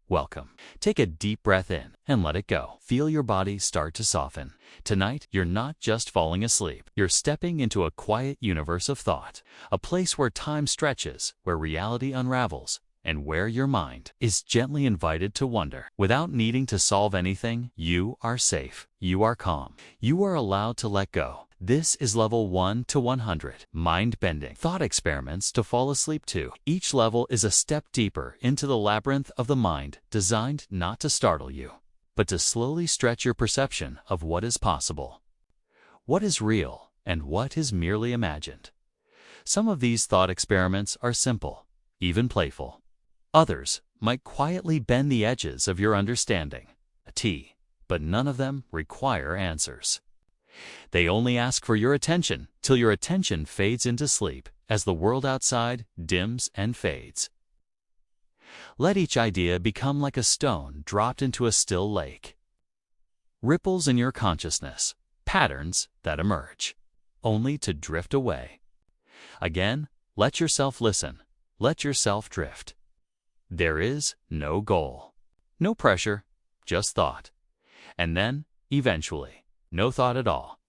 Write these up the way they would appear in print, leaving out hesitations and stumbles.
Welcome. Take a deep breath in and let it go. Feel your body start to soften. Tonight, you're not just falling asleep. You're stepping into a quiet universe of thought, a place where time stretches, where reality unravels, and where your mind is gently invited to wonder. Without needing to solve anything, you are safe. You are calm. You are allowed to let go. This is level 1 to 100, mind-bending thought experiments to fall asleep to. Each level is a step deeper into the labyrinth of the mind, designed not to startle you, but to slowly stretch your perception of what is possible, what is real, and what is merely imagined. Some of these thought experiments are simple, even playful. Others might quietly bend the edges of your understanding, but none of them require answers. They only ask for your attention till your attention fades into sleep as the world outside dims and fades. Let each idea become like a stone dropped into a still lake. Ripples in your consciousness, patterns that emerge, only to drift away. Again, let yourself listen, let yourself drift. There is no goal, no pressure, just thought. And then, eventually, no thought at all.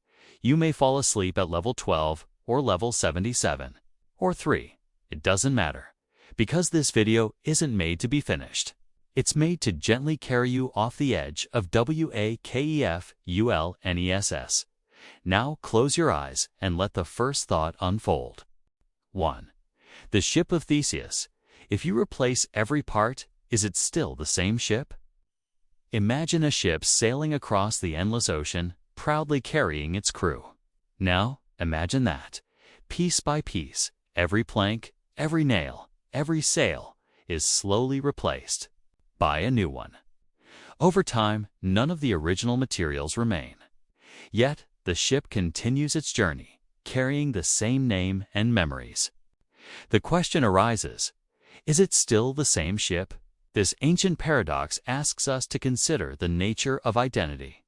You may fall asleep at level 12 or level 77 or 3. It doesn't matter, because this video isn't made to be finished. It's made to gently carry you off the edge of WAKEFULNESS. Now close your eyes and let the first thought unfold. 1. The ship of Theseus. If you replace every part, is it still the same ship? Imagine a ship sailing across the endless ocean, proudly carrying its crew. Now, imagine that, piece by piece, every plank, every nail, every sail is slowly replaced by a new one. Over time, none of the original materials remain. Yet, the ship continues its journey, carrying the same name and memories. The question arises, is it still the same ship? This ancient paradox asks us to consider the nature of identity.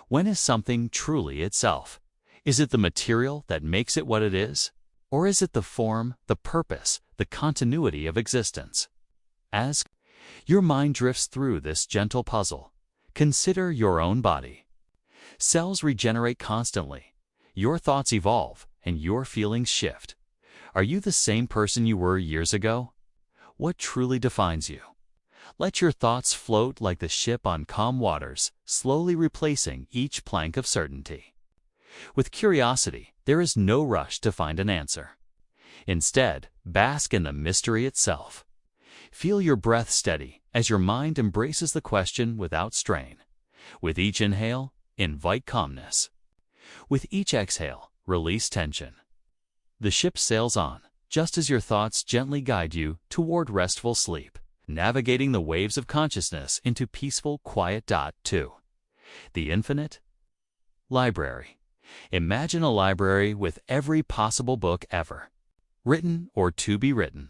When is something truly itself? Is it the material that makes it what it is? Or is it the form, the purpose, the continuity of existence? As your mind drifts through this gentle puzzle, consider your own body. Cells regenerate constantly. Your thoughts evolve and your feelings shift. Are you the same person you were years ago? What truly defines you? Let your thoughts float like the ship on calm waters, slowly replacing each plank of certainty. With curiosity, there is no rush to find an answer. Instead, bask in the mystery itself. Feel your breath steady as your mind embraces the question without strain. With each inhale, invite calmness. With each exhale, release tension. The ship sails on, just as your thoughts gently guide you toward restful sleep, navigating the waves of consciousness into peaceful, quiet. 2. The infinite library. Imagine a library with every possible book ever, written or to be written.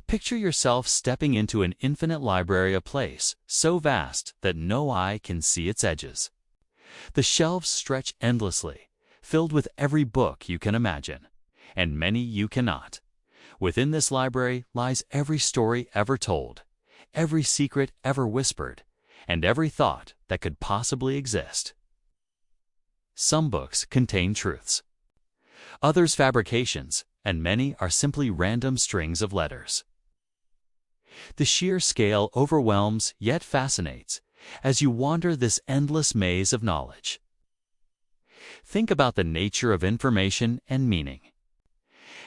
Picture yourself stepping into an infinite library, a place so vast that no eye can see its edges. The shelves stretch endlessly, filled with every book you can imagine, and many you cannot. Within this library lies every story ever told, every secret ever whispered, and every thought that could possibly exist. Some books contain truths, others fabrications, and many are simply random strings of letters. The sheer scale overwhelms yet fascinates as you wander this endless maze of knowledge. Think about the nature of information and meaning.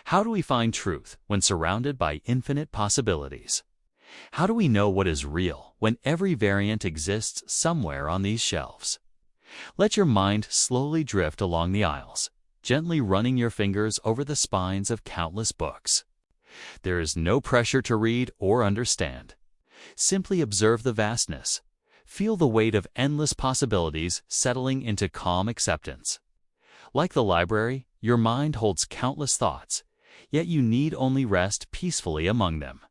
How do we find truth when surrounded by infinite possibilities? How do we know what is real when every variant exists somewhere on these shelves? Let your mind slowly drift along the aisles, gently running your fingers over the spines of countless books. There is no pressure to read or understand. Simply observe the vastness. Feel the weight of endless possibilities settling into calm acceptance. Like the library, your mind holds countless thoughts, yet you need only rest peacefully among them.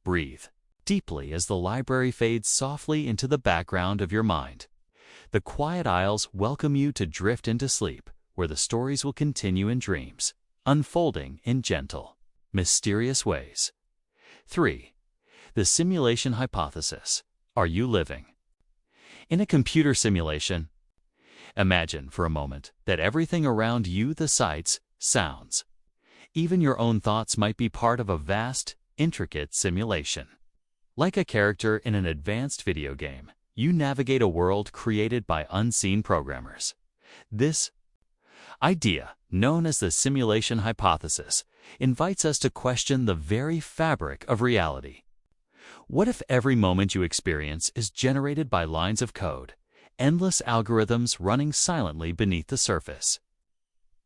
Breathe deeply as the library fades softly into the background of your mind. The quiet aisles welcome you to drift into sleep, where the stories will continue in dreams, unfolding in gentle, mysterious ways. 3. The simulation hypothesis. are you living? In a computer simulation, imagine for a moment that everything around you, the sights, sounds, even your own thoughts might be part of a vast, intricate simulation. Like a character in an advanced video game, you navigate a world created by unseen programmers. This idea, known as the simulation hypothesis, invites us to question the very fabric of reality. What if every moment you experience is generated by lines of code, endless algorithms running silently beneath the surface?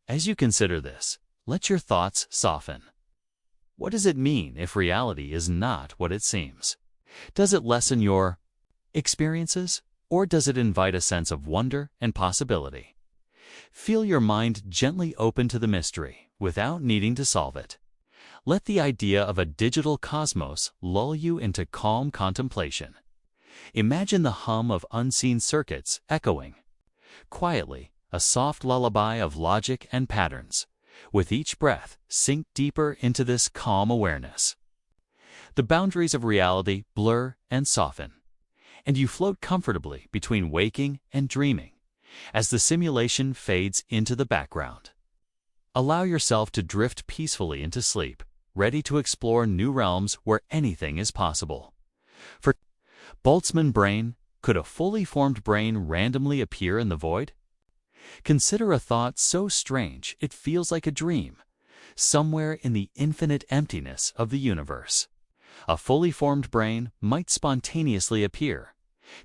As you consider this, let your thoughts soften. What does it mean if reality is not what it seems? Does it lessen your experiences, or does it invite a sense of wonder and possibility? Feel your mind gently open to the mystery without needing to solve it. Let the idea of a digital cosmos lull you into calm contemplation. Imagine the hum of unseen circuits echoing quietly, a soft lullaby of logic and patterns. With each breath, sink deeper into this calm awareness. The boundaries of reality blur and soften, and you float comfortably between waking and dreaming as the simulation fades into the background. Allow yourself to drift peacefully into sleep, ready to explore new realms where anything is possible. For Boltzmann brain, could a fully formed brain randomly appear in the void? Consider a thought so strange it feels like a dream, somewhere in the infinite emptiness of the universe. A fully formed brain might spontaneously appear,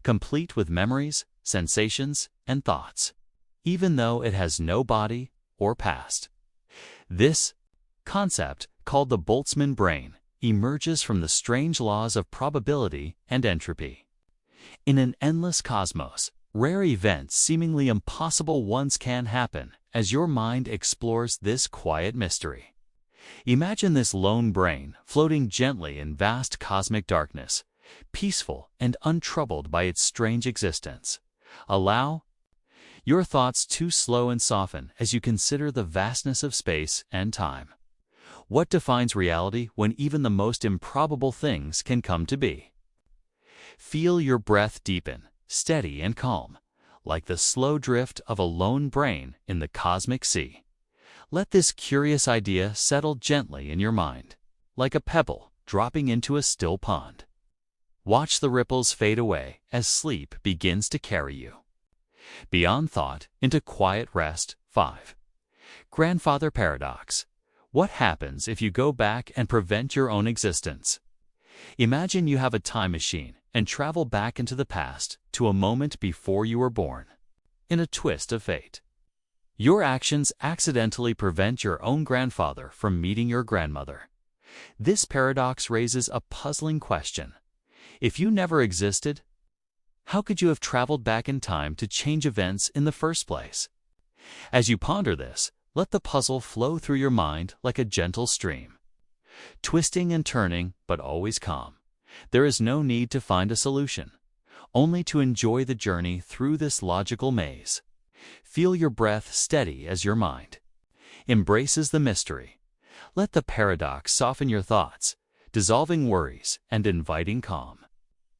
complete with memories, sensations, and thoughts, even though it has no body or past. This concept, called the Boltzmann brain, emerges from the strange laws of probability and entropy. In an endless cosmos, rare events, seemingly impossible ones, can happen as your mind explores this quiet mystery. Imagine this lone brain floating gently in vast cosmic darkness, peaceful and untroubled by its strange existence. Allow your thoughts to slow and soften as you consider the vastness of space and time. What defines reality when even the most improbable things can come to be? Feel your breath deepen, steady and calm, like the slow drift of a lone brain in the cosmic sea. Let this curious idea settle gently in your mind, like a pebble dropping into a still pond. Watch the ripples fade away as sleep begins to carry you beyond thought into quiet rest. 5. Grandfather paradox. What happens if you go back and prevent your own existence? Imagine you have a time machine and travel back into the past to a moment before you were born. In a twist of fate, your actions accidentally prevent your own grandfather from meeting your grandmother. This paradox raises a puzzling question. If you never existed, how could you have traveled back in time to change events in the first place? As you ponder this, let the puzzle flow through your mind like a gentle stream, twisting and turning, but always calm. There is no need to find a solution, only to enjoy the journey through this logical maze. Feel your breath steady as your mind embraces the mystery. Let the paradox soften your thoughts, dissolving worries and inviting calm.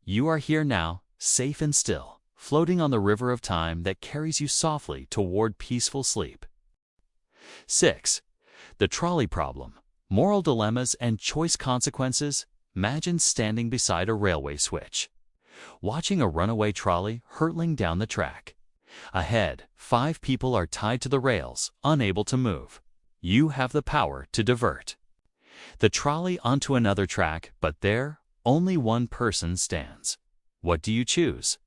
You are here now, safe and still, floating on the river of time that carries you softly toward peaceful sleep. 6. The trolley problem. Moral dilemmas and choice consequences. Imagine standing beside a railway switch, watching a runaway trolley hurtling down the track. Ahead, 5 people are tied to the rails, unable to move. You have the power to divert the trolley onto another track, but there, only one person stands. What do you choose?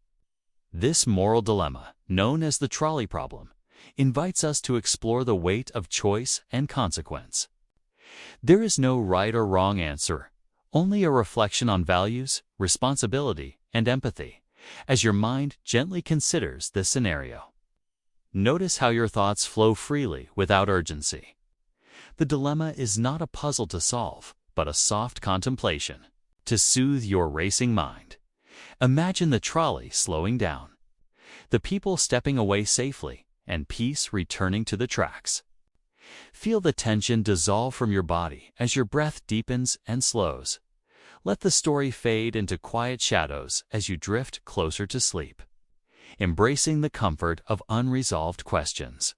This moral dilemma, known as the trolley problem, invites us to explore the weight of choice and consequence. There is no right or wrong answer, only a reflection on values, responsibility, and empathy, as your mind gently considers this scenario. Notice how your thoughts flow freely without urgency. The dilemma is not a puzzle to solve, but a soft contemplation to soothe your racing mind. Imagine the trolley slowing down, the people stepping away safely, and peace returning to the tracks. Feel the tension dissolve from your body as your breath deepens and slows. Let the story fade into quiet shadows as you drift closer to sleep, embracing the comfort of unresolved questions.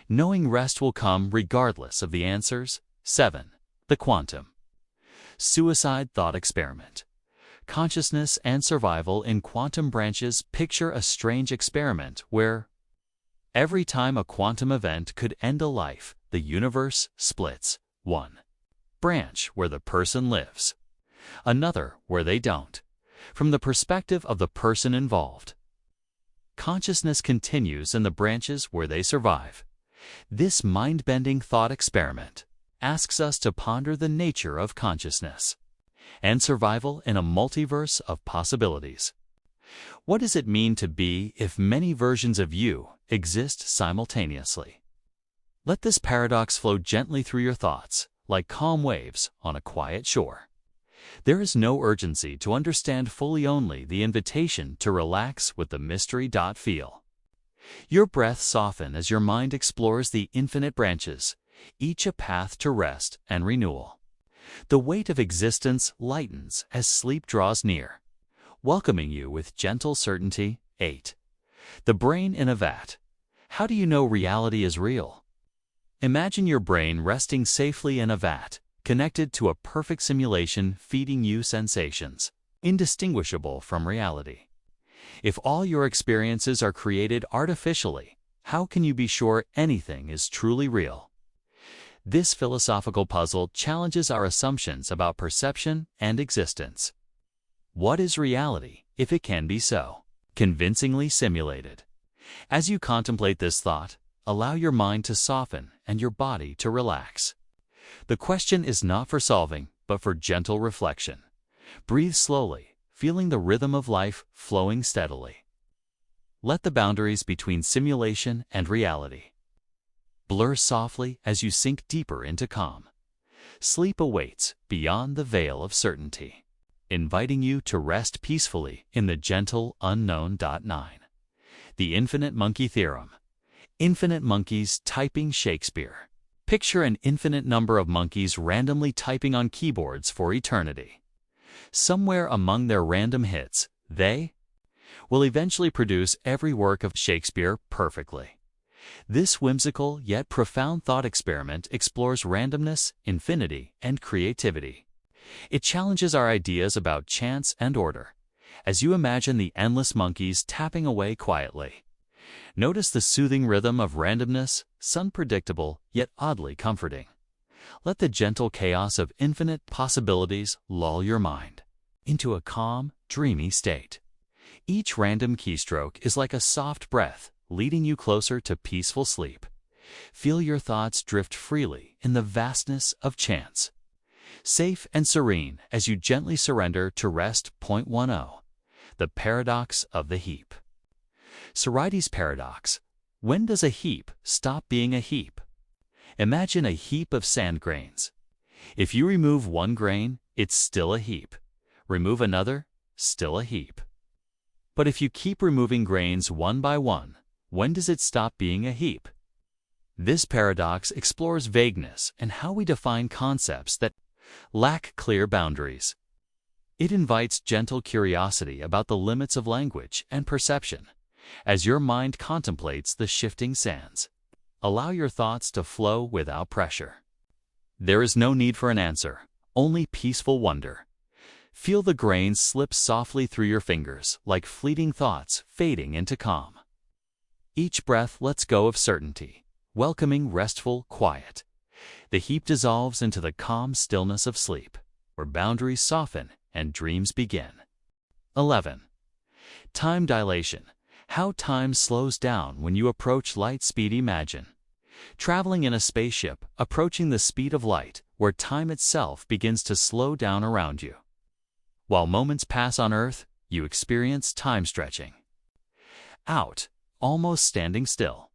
Knowing rest will come regardless of the answers. 7. The quantum. Suicide thought experiment. Consciousness and survival in quantum branches. Picture a strange experiment where every time a quantum event could end a life, the universe splits. One branch where the person lives, another where they don't, from the perspective of the person involved. Consciousness continues in the branches where they survive. This mind-bending thought experiment asks us to ponder the nature of consciousness and survival in a multiverse of possibilities. What does it mean to be if many versions of you exist simultaneously? Let this paradox flow gently through your thoughts, like calm waves on a quiet shore. There is no urgency to understand fully, only the invitation to relax with the mystery. Feel your breath soften as your mind explores the infinite branches, each a path to rest and renewal. The weight of existence lightens as sleep draws near, welcoming you with gentle certainty. 8. The brain in a vat. How do you know reality is real? Imagine your brain resting safely in a vat, connected to a perfect simulation feeding you sensations indistinguishable from reality. If all your experiences are created artificially, how can you be sure anything is truly real? This philosophical puzzle challenges our assumptions about perception and existence. What is reality, if it can be so convincingly simulated? As you contemplate this thought, allow your mind to soften and your body to relax. The question is not for solving, but for gentle reflection. Breathe slowly, feeling the rhythm of life flowing steadily. Let the boundaries between simulation and reality blur softly as you sink deeper into calm. Sleep awaits beyond the veil of certainty, inviting you to rest peacefully in the gentle unknown. 9. The infinite monkey theorem. Infinite monkeys typing Shakespeare. Picture an infinite number of monkeys randomly typing on keyboards for eternity. Somewhere among their random hits, they will eventually produce every work of Shakespeare perfectly. This whimsical yet profound thought experiment explores randomness, infinity, and creativity. It challenges our ideas about chance and order, as you imagine the endless monkeys tapping away quietly. Notice the soothing rhythm of randomness, unpredictable yet oddly comforting. Let the gentle chaos of infinite possibilities lull your mind into a calm, dreamy state. Each random keystroke is like a soft breath, leading you closer to peaceful sleep. Feel your thoughts drift freely in the vastness of chance, safe and serene as you gently surrender to rest. 10. The paradox of the heap. Sorites paradox. When does a heap stop being a heap? Imagine a heap of sand grains. If you remove one grain, it's still a heap. Remove another, still a heap. But if you keep removing grains one by one, when does it stop being a heap? This paradox explores vagueness and how we define concepts that lack clear boundaries. It invites gentle curiosity about the limits of language and perception. As your mind contemplates the shifting sands, allow your thoughts to flow without pressure. There is no need for an answer, only peaceful wonder. Feel the grains slip softly through your fingers, like fleeting thoughts fading into calm. Each breath lets go of certainty, welcoming restful quiet. The heap dissolves into the calm stillness of sleep, where boundaries soften and dreams begin. 11. Time dilation. How time slows down when you approach light speed. Imagine traveling in a spaceship, approaching the speed of light, where time itself begins to slow down around you. While moments pass on Earth, you experience time stretching out, almost standing still.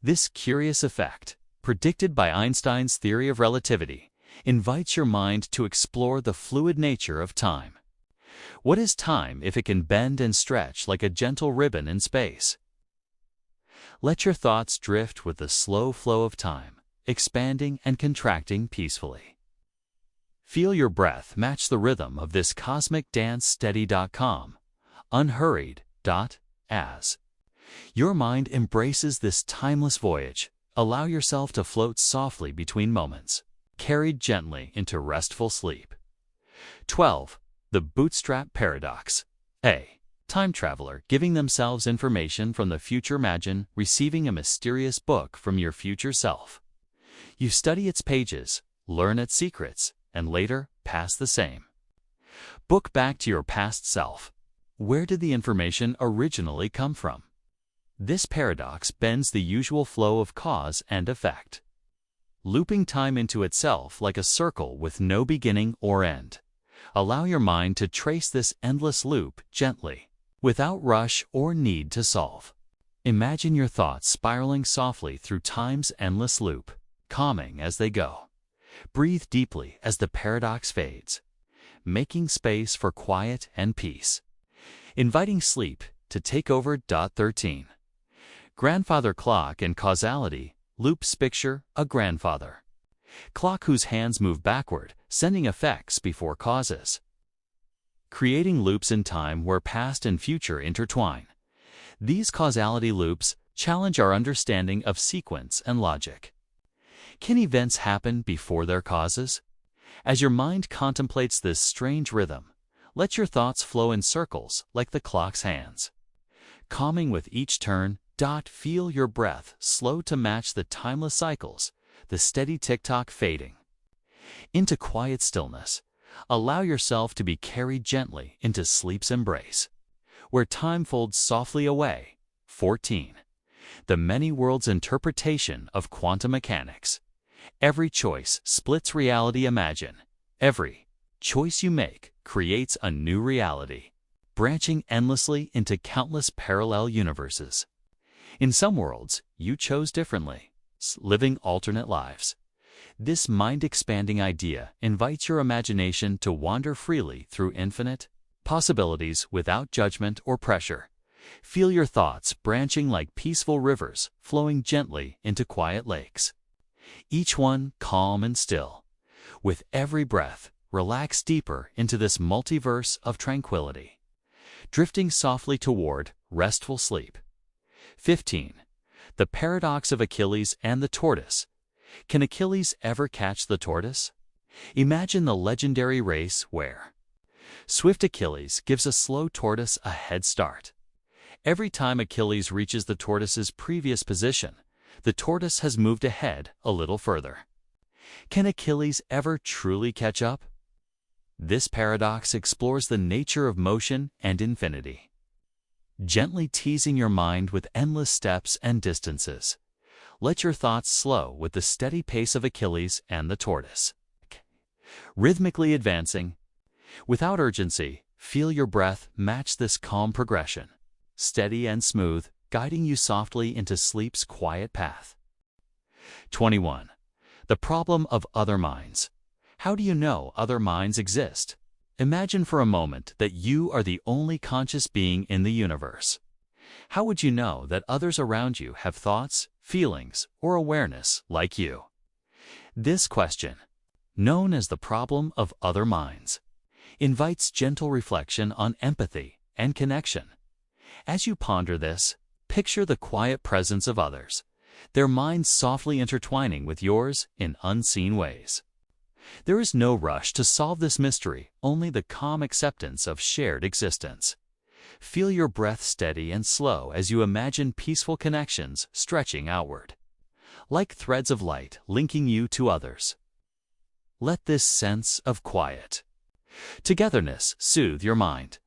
This curious effect, predicted by Einstein's theory of relativity, invites your mind to explore the fluid nature of time. What is time if it can bend and stretch like a gentle ribbon in space? Let your thoughts drift with the slow flow of time, expanding and contracting peacefully. Feel your breath match the rhythm of this cosmic dance. Steady.com. Unhurried. As your mind embraces this timeless voyage, allow yourself to float softly between moments, carried gently into restful sleep. 12. The Bootstrap Paradox. A time traveler giving themselves information from the future. Imagine receiving a mysterious book from your future self. You study its pages, learn its secrets, and later pass the same book back to your past self. Where did the information originally come from? This paradox bends the usual flow of cause and effect, looping time into itself like a circle with no beginning or end. Allow your mind to trace this endless loop gently, without rush or need to solve. Imagine your thoughts spiraling softly through time's endless loop, calming as they go. Breathe deeply as the paradox fades, making space for quiet and peace, inviting sleep to take over. 13. Grandfather clock and causality. Loops picture a grandfather clock whose hands move backward, sending effects before causes, creating loops in time where past and future intertwine. These causality loops challenge our understanding of sequence and logic. Can events happen before their causes? As your mind contemplates this strange rhythm, let your thoughts flow in circles like the clock's hands, calming with each turn. Feel your breath slow to match the timeless cycles, the steady tick-tock fading into quiet stillness. Allow yourself to be carried gently into sleep's embrace, where time folds softly away. 14. The many worlds interpretation of quantum mechanics. Every choice splits reality. Imagine every choice you make creates a new reality, branching endlessly into countless parallel universes. In some worlds, you chose differently, living alternate lives. This mind-expanding idea invites your imagination to wander freely through infinite possibilities without judgment or pressure. Feel your thoughts branching like peaceful rivers, flowing gently into quiet lakes, each one calm and still. With every breath, relax deeper into this multiverse of tranquility, drifting softly toward restful sleep. 15. The paradox of Achilles and the tortoise. Can Achilles ever catch the tortoise? Imagine the legendary race where swift Achilles gives a slow tortoise a head start. Every time Achilles reaches the tortoise's previous position, the tortoise has moved ahead a little further. Can Achilles ever truly catch up? This paradox explores the nature of motion and infinity, gently teasing your mind with endless steps and distances. Let your thoughts slow with the steady pace of Achilles and the tortoise, rhythmically advancing. Without urgency, feel your breath match this calm progression, steady and smooth, guiding you softly into sleep's quiet path. 21. The problem of other minds. How do you know other minds exist? Imagine for a moment that you are the only conscious being in the universe. How would you know that others around you have thoughts, feelings, or awareness like you? This question, known as the problem of other minds, invites gentle reflection on empathy and connection. As you ponder this, picture the quiet presence of others, their minds softly intertwining with yours in unseen ways. There is no rush to solve this mystery, only the calm acceptance of shared existence. Feel your breath steady and slow as you imagine peaceful connections stretching outward, like threads of light linking you to others. Let this sense of quiet, togetherness soothe your mind.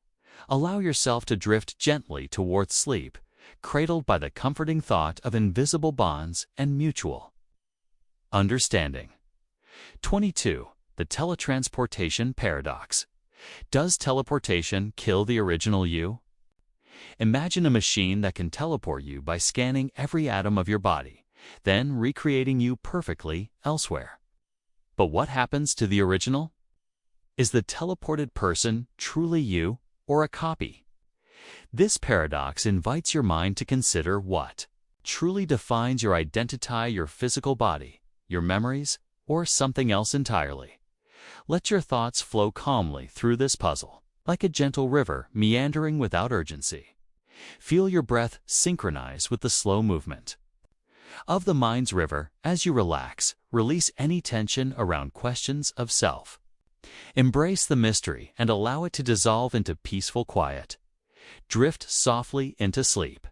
Allow yourself to drift gently towards sleep, cradled by the comforting thought of invisible bonds and mutual understanding. 22. The teletransportation paradox. Does teleportation kill the original you? Imagine a machine that can teleport you by scanning every atom of your body, then recreating you perfectly elsewhere. But what happens to the original? Is the teleported person truly you or a copy? This paradox invites your mind to consider what truly defines your identity, your physical body, your memories, or something else entirely. Let your thoughts flow calmly through this puzzle, like a gentle river meandering without urgency. Feel your breath synchronize with the slow movement of the mind's river. As you relax, release any tension around questions of self. Embrace the mystery and allow it to dissolve into peaceful quiet. Drift softly into sleep,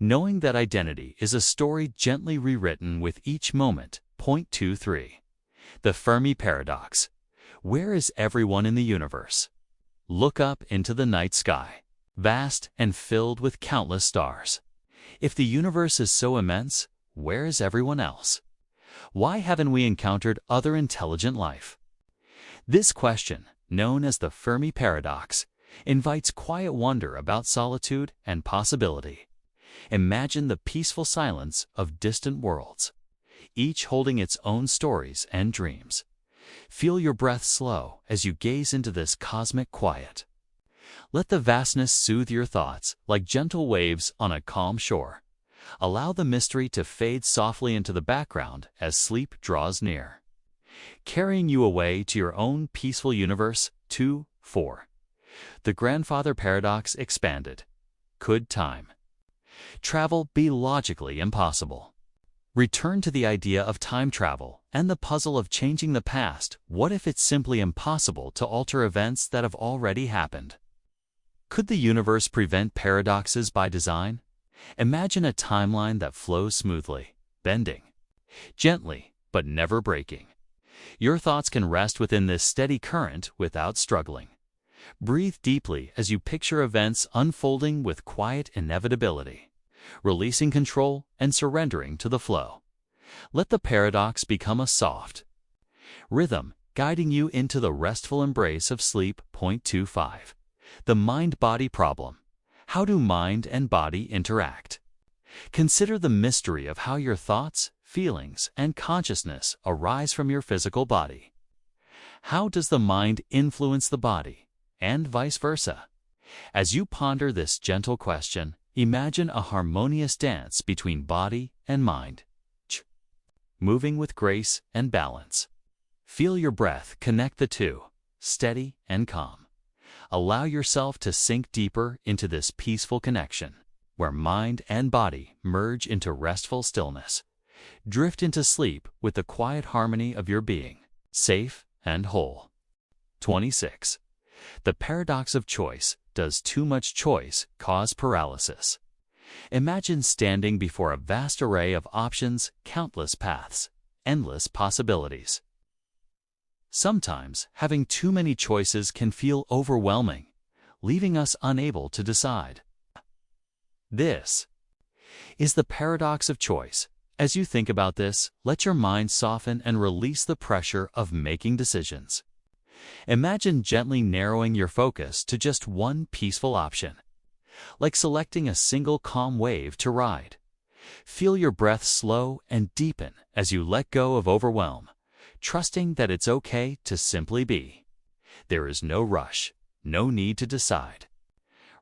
knowing that identity is a story gently rewritten with each moment. Point 23. The Fermi Paradox. Where is everyone in the universe? Look up into the night sky, vast and filled with countless stars. If the universe is so immense, where is everyone else? Why haven't we encountered other intelligent life? This question, known as the Fermi Paradox, invites quiet wonder about solitude and possibility. Imagine the peaceful silence of distant worlds, each holding its own stories and dreams. Feel your breath slow as you gaze into this cosmic quiet. Let the vastness soothe your thoughts like gentle waves on a calm shore. Allow the mystery to fade softly into the background as sleep draws near, carrying you away to your own peaceful universe. 4. The Grandfather Paradox expanded. Could time travel be logically impossible? Return to the idea of time travel and the puzzle of changing the past. What if it's simply impossible to alter events that have already happened? Could the universe prevent paradoxes by design? Imagine a timeline that flows smoothly, bending gently but never breaking. Your thoughts can rest within this steady current without struggling. Breathe deeply as you picture events unfolding with quiet inevitability, releasing control and surrendering to the flow. Let the paradox become a soft rhythm, guiding you into the restful embrace of sleep. Point 25. The mind-body problem. How do mind and body interact? Consider the mystery of how your thoughts, feelings, and consciousness arise from your physical body. How does the mind influence the body, and vice versa? As you ponder this gentle question, imagine a harmonious dance between body and mind, moving with grace and balance. Feel your breath connect the two, steady and calm. Allow yourself to sink deeper into this peaceful connection, where mind and body merge into restful stillness. Drift into sleep with the quiet harmony of your being, safe and whole. 26. The paradox of choice. Does too much choice cause paralysis? Imagine standing before a vast array of options, countless paths, endless possibilities. Sometimes, having too many choices can feel overwhelming, leaving us unable to decide. This is the paradox of choice. As you think about this, let your mind soften and release the pressure of making decisions. Imagine gently narrowing your focus to just one peaceful option, like selecting a single calm wave to ride. Feel your breath slow and deepen as you let go of overwhelm, trusting that it's okay to simply be. There is no rush, no need to decide.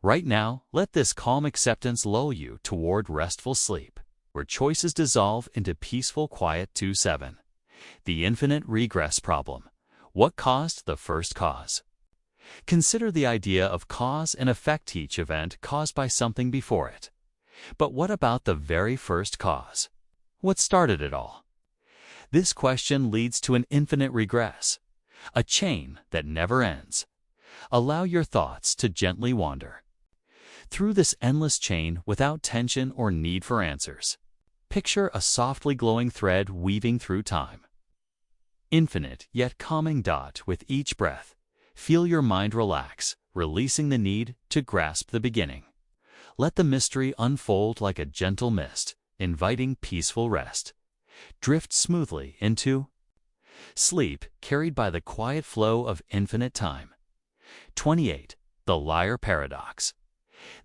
Right now, let this calm acceptance lull you toward restful sleep, where choices dissolve into peaceful quiet. 27. The infinite regress problem. What caused the first cause? Consider the idea of cause and effect, each event caused by something before it. But what about the very first cause? What started it all? This question leads to an infinite regress, a chain that never ends. Allow your thoughts to gently wander through this endless chain without tension or need for answers. Picture a softly glowing thread weaving through time. Infinite yet calming. With each breath, feel your mind relax, releasing the need to grasp the beginning. Let the mystery unfold like a gentle mist, inviting peaceful rest. Drift smoothly into sleep, carried by the quiet flow of infinite time. 28. The liar paradox.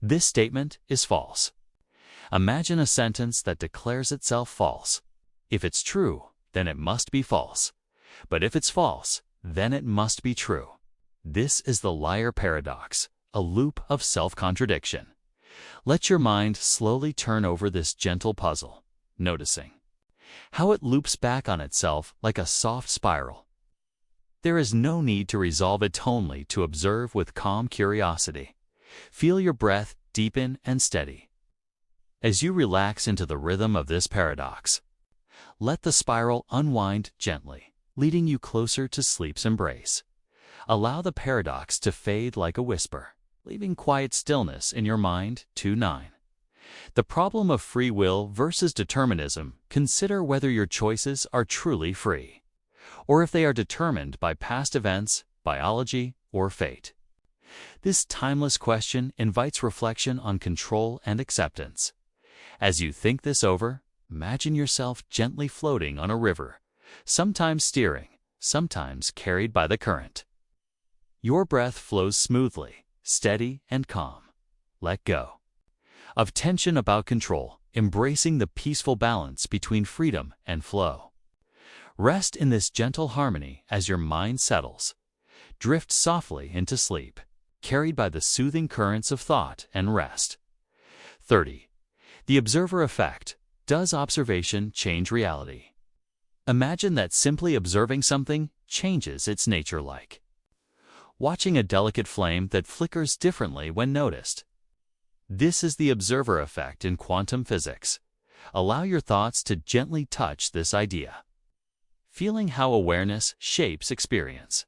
This statement is false. Imagine a sentence that declares itself false. If it's true, then it must be false. But if it's false, then it must be true. This is the liar paradox, a loop of self-contradiction. Let your mind slowly turn over this gentle puzzle, noticing how it loops back on itself like a soft spiral. There is no need to resolve it only to observe with calm curiosity. Feel your breath deepen and steady. As you relax into the rhythm of this paradox, let the spiral unwind gently, leading you closer to sleep's embrace. Allow the paradox to fade like a whisper, leaving quiet stillness in your mind. 2-9. The problem of free will versus determinism. Consider whether your choices are truly free, or if they are determined by past events, biology, or fate. This timeless question invites reflection on control and acceptance. As you think this over, imagine yourself gently floating on a river, sometimes steering, sometimes carried by the current. Your breath flows smoothly, steady, and calm. Let go of tension about control, embracing the peaceful balance between freedom and flow. Rest in this gentle harmony as your mind settles. Drift softly into sleep, carried by the soothing currents of thought and rest. 30. The observer effect. Does observation change reality? Imagine that simply observing something changes its nature, like watching a delicate flame that flickers differently when noticed. This is the observer effect in quantum physics. Allow your thoughts to gently touch this idea, feeling how awareness shapes experience.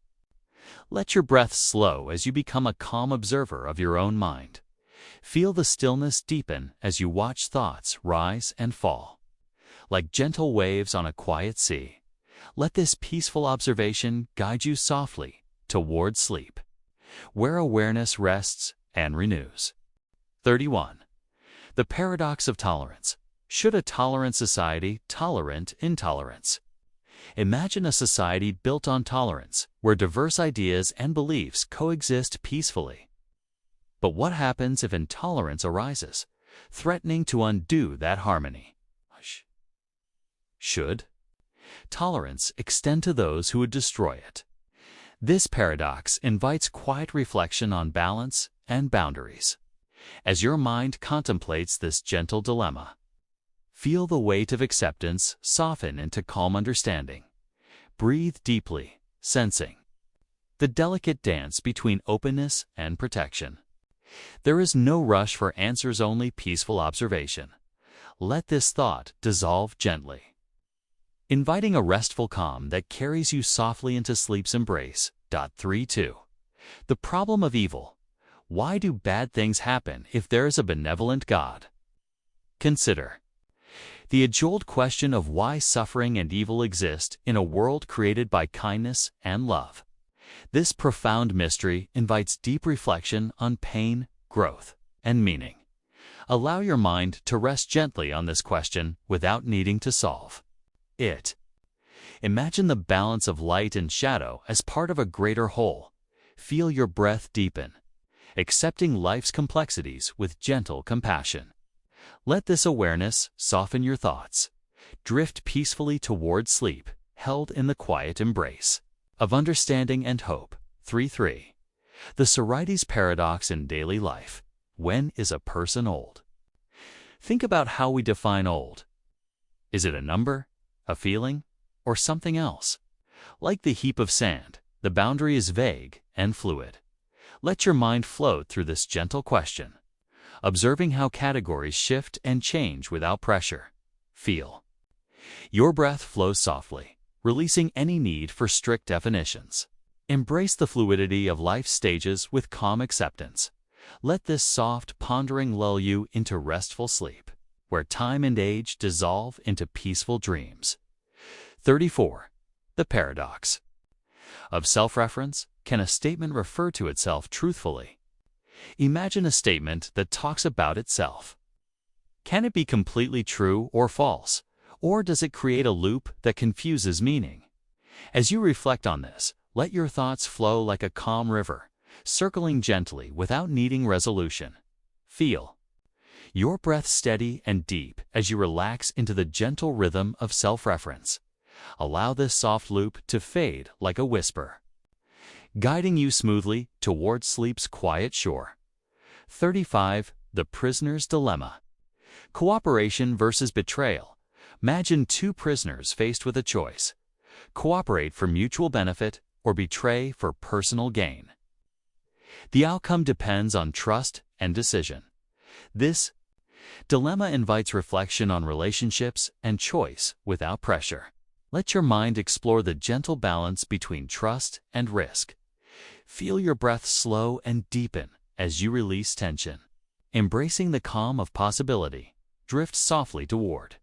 Let your breath slow as you become a calm observer of your own mind. Feel the stillness deepen as you watch thoughts rise and fall. Like gentle waves on a quiet sea, let this peaceful observation guide you softly toward sleep, where awareness rests and renews. 31. The paradox of tolerance. Should a tolerant society tolerate intolerance? Imagine a society built on tolerance, where diverse ideas and beliefs coexist peacefully. But what happens if intolerance arises, threatening to undo that harmony? Should tolerance extend to those who would destroy it? This paradox invites quiet reflection on balance and boundaries. As your mind contemplates this gentle dilemma, feel the weight of acceptance soften into calm understanding. Breathe deeply, sensing the delicate dance between openness and protection. There is no rush for answers, only peaceful observation. Let this thought dissolve gently, inviting a restful calm that carries you softly into sleep's embrace. 32. The problem of evil. Why do bad things happen if there is a benevolent God? Consider the age-old question of why suffering and evil exist in a world created by kindness and love. This profound mystery invites deep reflection on pain, growth, and meaning. Allow your mind to rest gently on this question without needing to solve it. Imagine the balance of light and shadow as part of a greater whole. Feel your breath deepen, accepting life's complexities with gentle compassion. Let this awareness soften your thoughts. Drift peacefully toward sleep, held in the quiet embrace of understanding and hope. 3-3. The Sorites paradox in daily life. When is a person old? Think about how we define old. Is it a number, a feeling, or something else? Like the heap of sand, the boundary is vague and fluid. Let your mind float through this gentle question, observing how categories shift and change without pressure. Feel your breath flow softly, releasing any need for strict definitions. Embrace the fluidity of life's stages with calm acceptance. Let this soft pondering lull you into restful sleep, where time and age dissolve into peaceful dreams. 34. The paradox of self-reference. Can a statement refer to itself truthfully? Imagine a statement that talks about itself. Can it be completely true or false, or does it create a loop that confuses meaning? As you reflect on this, let your thoughts flow like a calm river, circling gently without needing resolution. Feel your breath steady and deep as you relax into the gentle rhythm of self-reference. Allow this soft loop to fade like a whisper, guiding you smoothly toward sleep's quiet shore. 35. The prisoner's dilemma. Cooperation versus betrayal. Imagine two prisoners faced with a choice: cooperate for mutual benefit or betray for personal gain. The outcome depends on trust and decision. This dilemma invites reflection on relationships and choice without pressure. Let your mind explore the gentle balance between trust and risk. Feel your breath slow and deepen as you release tension. Embracing the calm of possibility, drift softly toward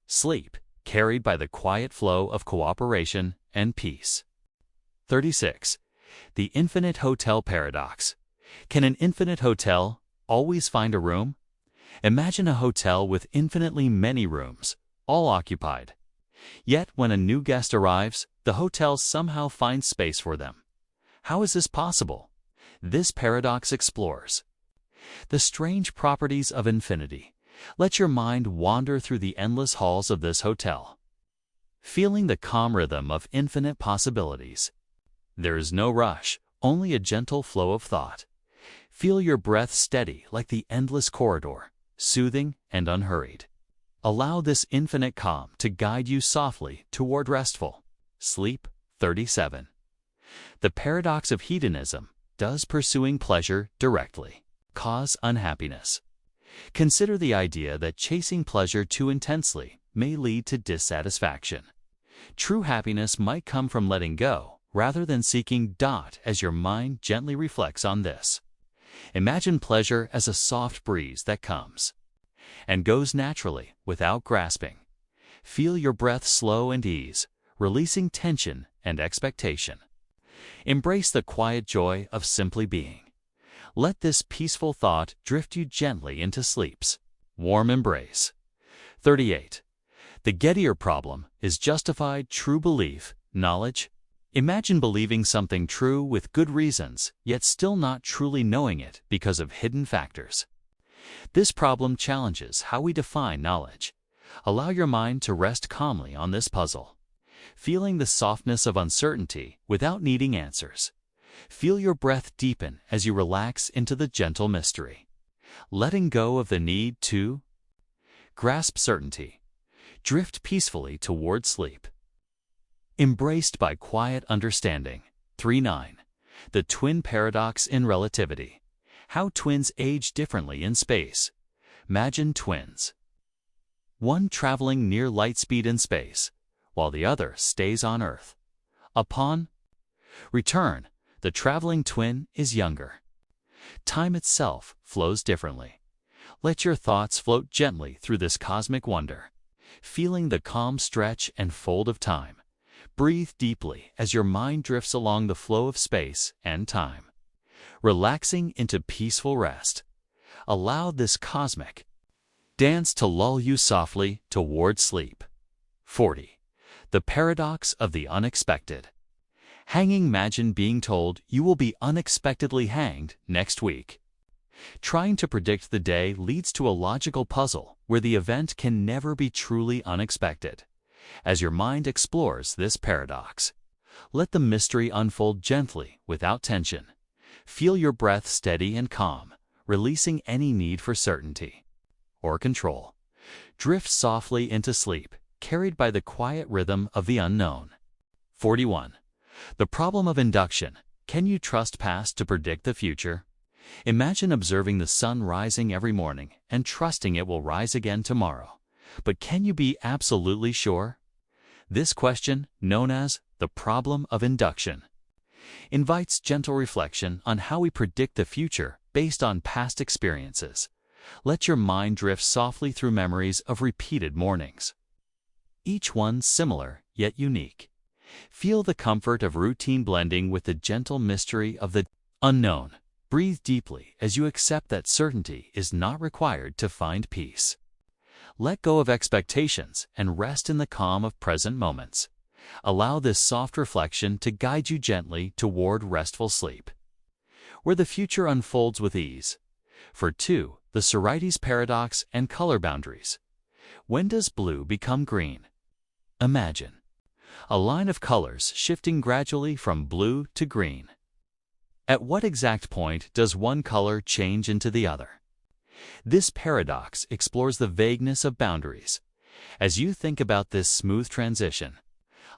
sleep, carried by the quiet flow of cooperation and peace. 36. The infinite hotel paradox. Can an infinite hotel always find a room? Imagine a hotel with infinitely many rooms, all occupied. Yet when a new guest arrives, the hotel somehow finds space for them. How is this possible? This paradox explores the strange properties of infinity. Let your mind wander through the endless halls of this hotel, feeling the calm rhythm of infinite possibilities. There is no rush, only a gentle flow of thought. Feel your breath steady like the endless corridor, soothing and unhurried. Allow this infinite calm to guide you softly toward restful sleep. 37. The paradox of hedonism. Does pursuing pleasure directly cause unhappiness? Consider the idea that chasing pleasure too intensely may lead to dissatisfaction. True happiness might come from letting go rather than seeking. As your mind gently reflects on this, imagine pleasure as a soft breeze that comes and goes naturally without grasping. Feel your breath slow and ease, releasing tension and expectation. Embrace the quiet joy of simply being. Let this peaceful thought drift you gently into sleep's warm embrace. 38. The Gettier problem is justified true belief, knowledge. Imagine believing something true with good reasons, yet still not truly knowing it because of hidden factors. This problem challenges how we define knowledge. Allow your mind to rest calmly on this puzzle, feeling the softness of uncertainty without needing answers. Feel your breath deepen as you relax into the gentle mystery, letting go of the need to grasp certainty. Drift peacefully toward sleep, embraced by quiet understanding. 39. The twin paradox in relativity. How twins age differently in space. Imagine twins, one traveling near light speed in space, while the other stays on Earth. Upon return, the traveling twin is younger. Time itself flows differently. Let your thoughts float gently through this cosmic wonder, feeling the calm stretch and fold of time. Breathe deeply as your mind drifts along the flow of space and time, relaxing into peaceful rest. Allow this cosmic dance to lull you softly toward sleep. 40. The paradox of the unexpected. Hanging. Imagine being told you will be unexpectedly hanged next week. Trying to predict the day leads to a logical puzzle where the event can never be truly unexpected. As your mind explores this paradox, let the mystery unfold gently without tension. Feel your breath steady and calm, releasing any need for certainty or control. Drift softly into sleep, carried by the quiet rhythm of the unknown. 41. The problem of induction. Can you trust past to predict the future? Imagine observing the sun rising every morning and trusting it will rise again tomorrow. But can you be absolutely sure? This question, known as the problem of induction, invites gentle reflection on how we predict the future based on past experiences. Let your mind drift softly through memories of repeated mornings, each one similar yet unique. Feel the comfort of routine blending with the gentle mystery of the unknown. Breathe deeply as you accept that certainty is not required to find peace. Let go of expectations and rest in the calm of present moments. Allow this soft reflection to guide you gently toward restful sleep, where the future unfolds with ease. For 2. The Sorites paradox and color boundaries. When does blue become green? Imagine a line of colors shifting gradually from blue to green. At what exact point does one color change into the other? This paradox explores the vagueness of boundaries. As you think about this smooth transition,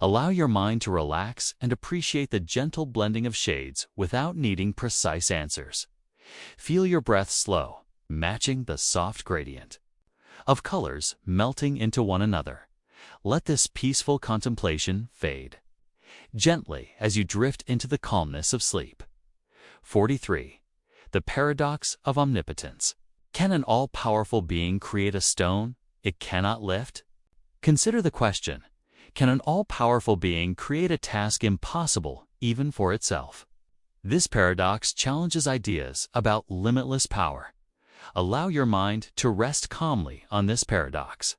Allow your mind to relax and appreciate the gentle blending of shades without needing precise answers. Feel your breath slow, matching the soft gradient of colors melting into one another. Let this peaceful contemplation fade gently as you drift into the calmness of sleep. 43. The paradox of omnipotence. Can an all-powerful being create a stone it cannot lift? Consider the question, can an all-powerful being create a task impossible even for itself? This paradox challenges ideas about limitless power. Allow your mind to rest calmly on this paradox,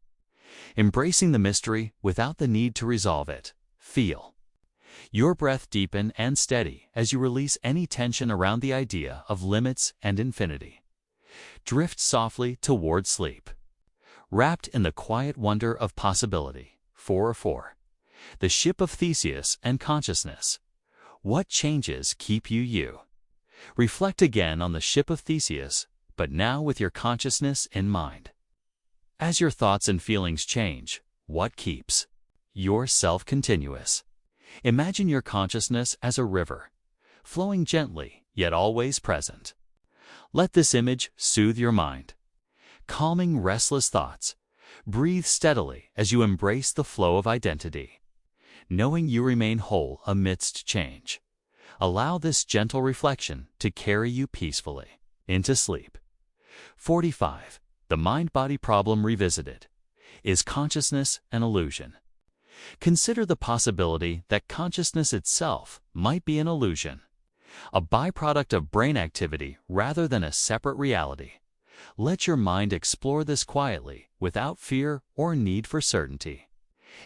embracing the mystery without the need to resolve it. Feel your breath deepen and steady as you release any tension around the idea of limits and infinity. Drift softly toward sleep, wrapped in the quiet wonder of possibility. 4. The ship of Theseus and consciousness. What changes keep you you? Reflect again on the ship of Theseus, but now with your consciousness in mind. As your thoughts and feelings change, what keeps yourself continuous? Imagine your consciousness as a river, flowing gently yet always present. Let this image soothe your mind, calming restless thoughts. Breathe steadily as you embrace the flow of identity, knowing you remain whole amidst change. Allow this gentle reflection to carry you peacefully into sleep. 45. The mind-body problem revisited. Is consciousness an illusion? Consider the possibility that consciousness itself might be an illusion, a byproduct of brain activity rather than a separate reality. Let your mind explore this quietly, without fear or need for certainty.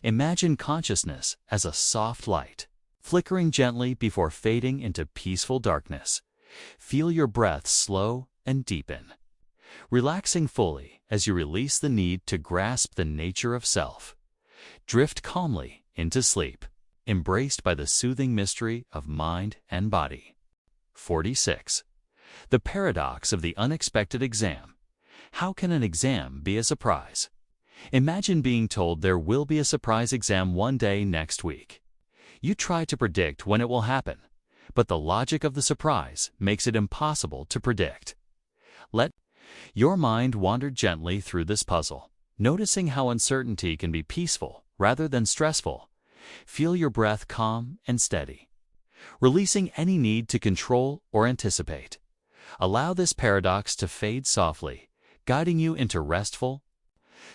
Imagine consciousness as a soft light, flickering gently before fading into peaceful darkness. Feel your breath slow and deepen, relaxing fully as you release the need to grasp the nature of self. Drift calmly into sleep, embraced by the soothing mystery of mind and body. 46. The paradox of the unexpected exam. How can an exam be a surprise? Imagine being told there will be a surprise exam one day next week. You try to predict when it will happen, but the logic of the surprise makes it impossible to predict. Let your mind wander gently through this puzzle, noticing how uncertainty can be peaceful rather than stressful. Feel your breath calm and steady, releasing any need to control or anticipate. Allow this paradox to fade softly, guiding you into restful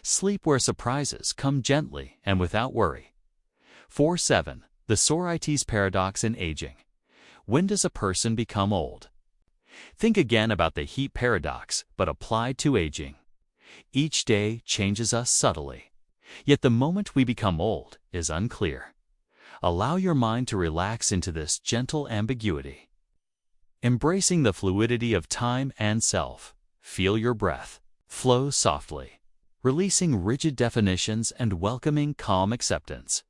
sleep where surprises come gently and without worry. 47. The Sorites paradox in aging. When does a person become old? Think again about the heat paradox, but applied to aging. Each day changes us subtly, yet the moment we become old is unclear. Allow your mind to relax into this gentle ambiguity, embracing the fluidity of time and self. Feel your breath flow softly, releasing rigid definitions and welcoming calm acceptance.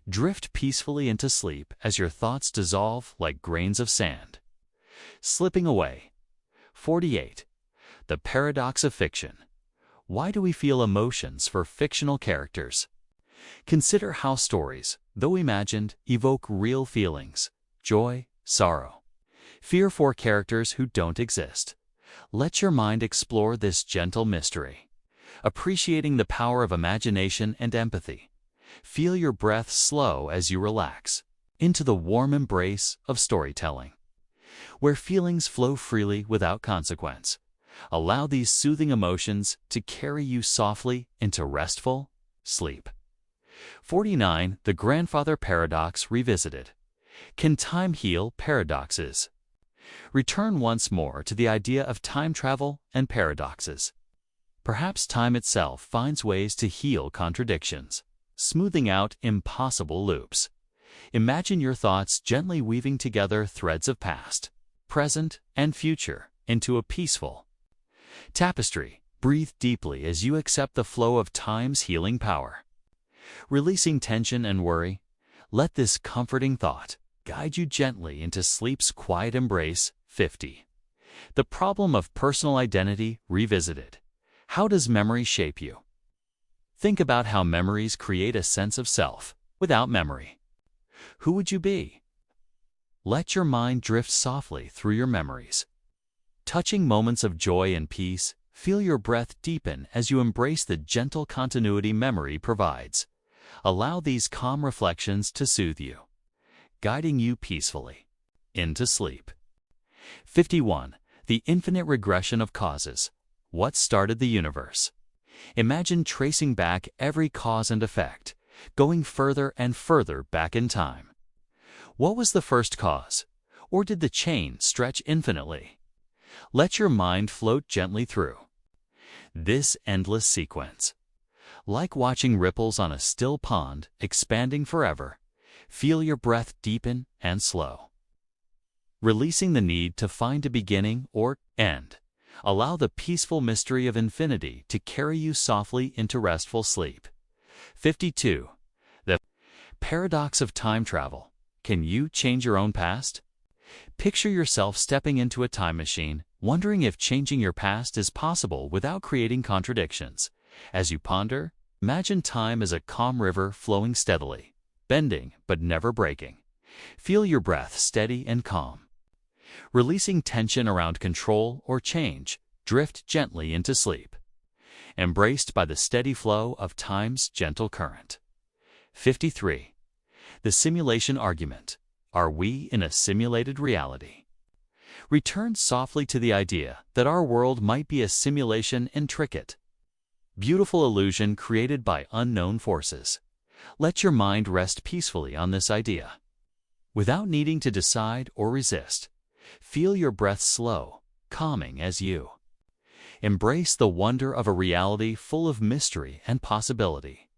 Drift peacefully into sleep as your thoughts dissolve like grains of sand, slipping away. 48. The paradox of fiction. Why do we feel emotions for fictional characters? Consider how stories, though imagined, evoke real feelings: joy, sorrow, fear for characters who don't exist. Let your mind explore this gentle mystery, appreciating the power of imagination and empathy. Feel your breath slow as you relax into the warm embrace of storytelling, where feelings flow freely without consequence. Allow these soothing emotions to carry you softly into restful sleep. 49. The grandfather paradox revisited. Can time heal paradoxes? Return once more to the idea of time travel and paradoxes. Perhaps time itself finds ways to heal contradictions, smoothing out impossible loops. Imagine your thoughts gently weaving together threads of past, present, and future into a peaceful tapestry. Breathe deeply as you accept the flow of time's healing power. Releasing tension and worry, let this comforting thought guide you gently into sleep's quiet embrace. 50. The problem of personal identity revisited. How does memory shape you? Think about how memories create a sense of self. without memory. Who would you be? Let your mind drift softly through your memories. Touching moments of joy and peace, feel your breath deepen as you embrace the gentle continuity memory provides. Allow these calm reflections to soothe you, guiding you peacefully into sleep. 51. The infinite regression of causes. What started the universe? Imagine tracing back every cause and effect, going further and further back in time. What was the first cause? Or did the chain stretch infinitely? Let your mind float gently through this endless sequence. Like watching ripples on a still pond expanding forever, feel your breath deepen and slow. Releasing the need to find a beginning or end. Allow the peaceful mystery of infinity to carry you softly into restful sleep. 52. The paradox of time travel. Can you change your own past? Picture yourself stepping into a time machine, wondering if changing your past is possible without creating contradictions. As you ponder, imagine time as a calm river flowing steadily, bending but never breaking. Feel your breath steady and calm. Releasing tension around control or change, drift gently into sleep, embraced by the steady flow of time's gentle current. 53. The simulation argument. Are we in a simulated reality? Return softly to the idea that our world might be a simulation, intricate, beautiful illusion created by unknown forces. Let your mind rest peacefully on this idea. Without needing to decide or resist, feel your breath slow, calming as you embrace the wonder of a reality full of mystery and possibility.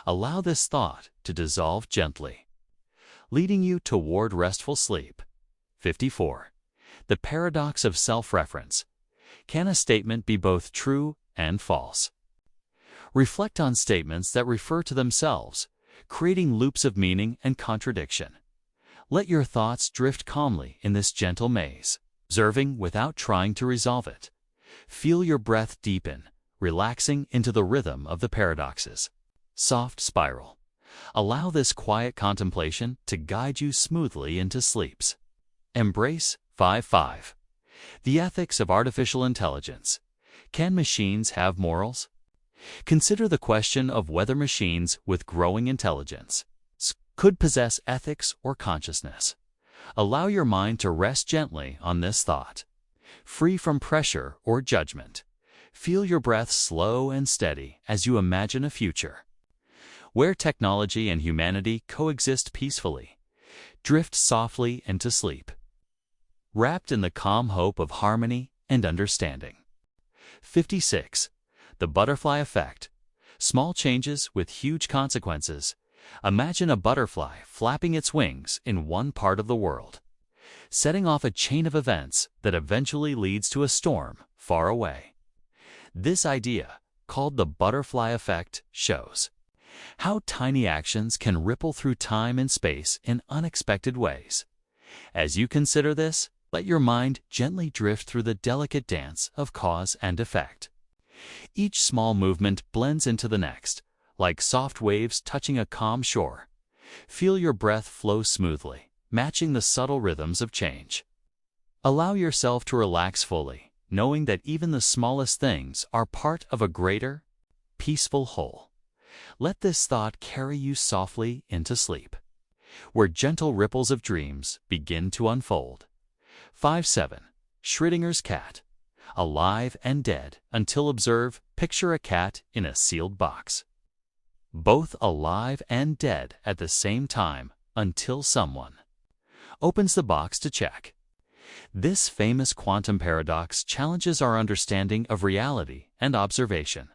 Allow this thought to dissolve gently, leading you toward restful sleep. 54. The paradox of self-reference. Can a statement be both true and false? Reflect on statements that refer to themselves, creating loops of meaning and contradiction. Let your thoughts drift calmly in this gentle maze, observing without trying to resolve it. Feel your breath deepen, relaxing into the rhythm of the paradoxes. Soft spiral. Allow this quiet contemplation to guide you smoothly into sleeps. Embrace 55. The ethics of artificial intelligence. Can machines have morals? Consider the question of whether machines with growing intelligence could possess ethics or consciousness. Allow your mind to rest gently on this thought, free from pressure or judgment. Feel your breath slow and steady as you imagine a future where technology and humanity coexist peacefully. Drift softly into sleep, wrapped in the calm hope of harmony and understanding. 56. The butterfly effect. Small changes with huge consequences. Imagine a butterfly flapping its wings in one part of the world, setting off a chain of events that eventually leads to a storm far away. This idea, called the butterfly effect, shows how tiny actions can ripple through time and space in unexpected ways. As you consider this, let your mind gently drift through the delicate dance of cause and effect. Each small movement blends into the next, like soft waves touching a calm shore. Feel your breath flow smoothly, matching the subtle rhythms of change. Allow yourself to relax fully, knowing that even the smallest things are part of a greater, peaceful whole. Let this thought carry you softly into sleep, where gentle ripples of dreams begin to unfold. 57. Schrödinger's cat. Alive and dead until observe, picture a cat in a sealed box. Both alive and dead at the same time until someone opens the box to check. This famous quantum paradox challenges our understanding of reality and observation.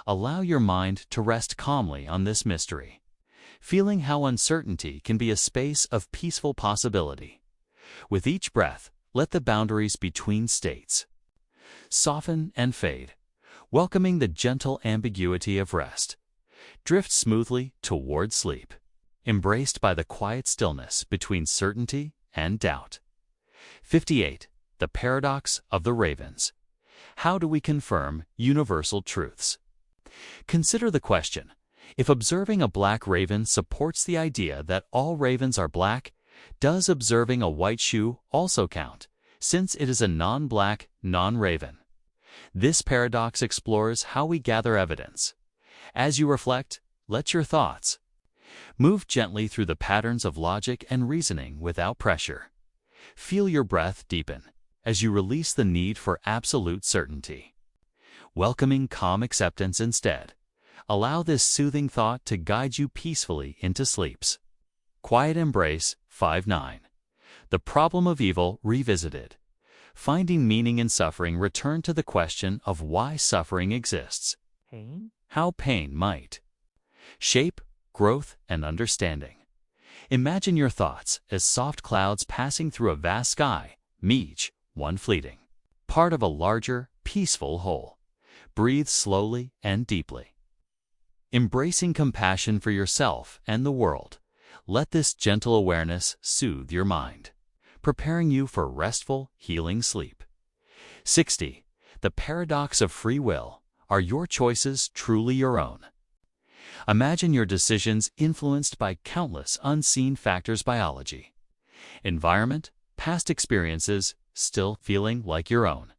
Allow your mind to rest calmly on this mystery, feeling how uncertainty can be a space of peaceful possibility. With each breath, let the boundaries between states soften and fade, welcoming the gentle ambiguity of rest. Drift smoothly toward sleep, embraced by the quiet stillness between certainty and doubt. 58. The paradox of the ravens. How do we confirm universal truths? Consider the question: If observing a black raven supports the idea that all ravens are black, does observing a white shoe also count, since it is a non-black, non-raven? This paradox explores how we gather evidence. As you reflect, let your thoughts move gently through the patterns of logic and reasoning without pressure. Feel your breath deepen as you release the need for absolute certainty. Welcoming calm acceptance instead, allow this soothing thought to guide you peacefully into sleeps. Quiet Embrace 5-9. The problem of evil revisited. Finding meaning in suffering, return to the question of why suffering exists. How pain might shape growth and understanding. Imagine your thoughts as soft clouds passing through a vast sky, each one fleeting, part of a larger, peaceful whole. Breathe slowly and deeply. Embracing compassion for yourself and the world, let this gentle awareness soothe your mind, preparing you for restful, healing sleep. 60. The paradox of free will. Are your choices truly your own? Imagine your decisions influenced by countless unseen factors: biology, environment, past experiences, still feeling like your own.